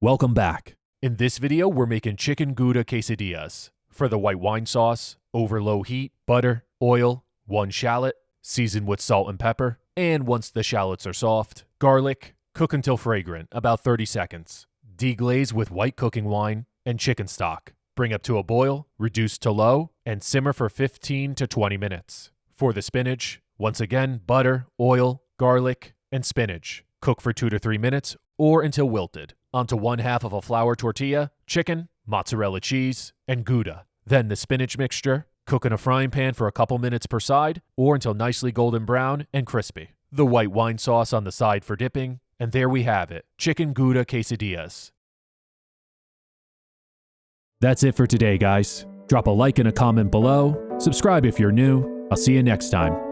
Welcome back. In this video, we're making chicken Gouda Quesadillas. For the white wine sauce, over low heat, butter, oil, 1 shallot, season with salt and pepper, and once the shallots are soft, garlic, cook until fragrant, about 30 seconds. Deglaze with white cooking wine and chicken stock. Bring up to a boil, reduce to low, and simmer for 15 to 20 minutes. For the spinach, once again, butter, oil, garlic, and spinach. Cook for 2 to 3 minutes or until wilted. Onto 1/2 of a flour tortilla, chicken, mozzarella cheese, and Gouda. Then the spinach mixture. Cook in a frying pan for a couple minutes per side or until nicely golden brown and crispy. The white wine sauce on the side for dipping. And there we have it, chicken Gouda Quesadillas. That's it for today, guys. Drop a like and a comment below. Subscribe if you're new. I'll see you next time.